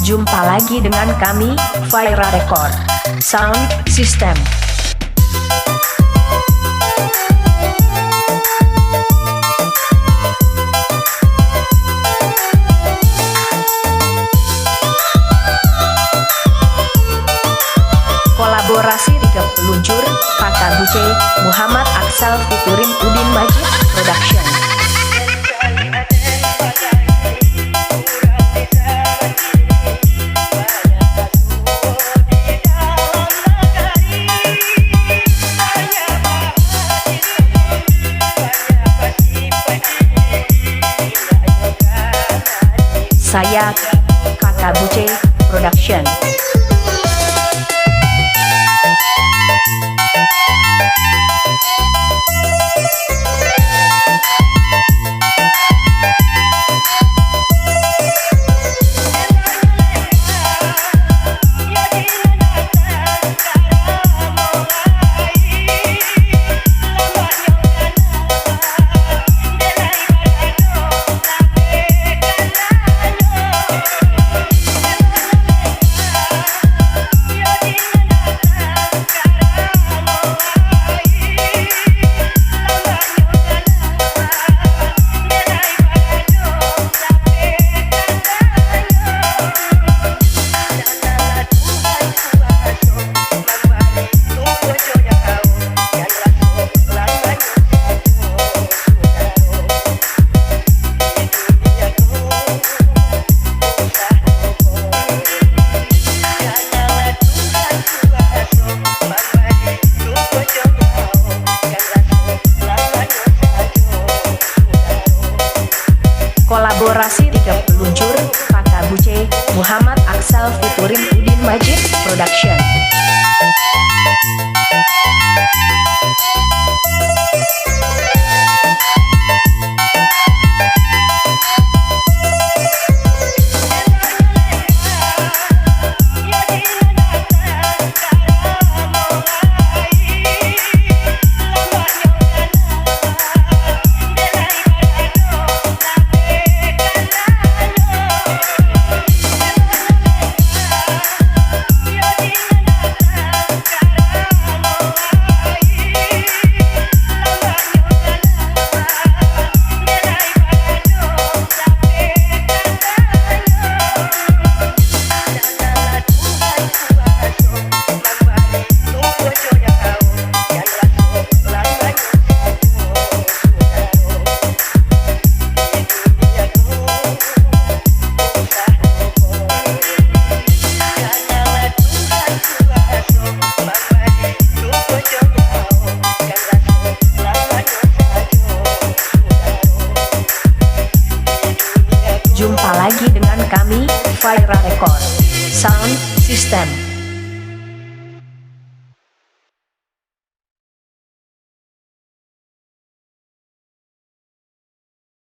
Jumpa lagi dengan kami, Faira Record Sound System. Kolaborasi tiga peluncur, Kaka Buce, Muhammad Aksal featuring Udin Majid Production. Saya, Kaka Buce Production. Kolaborasi tiga peluncur, Kaka Buce, Muhammad Aksal featuring Udin Majid Production. Jumpa lagi dengan kami, Faira Record Sound System.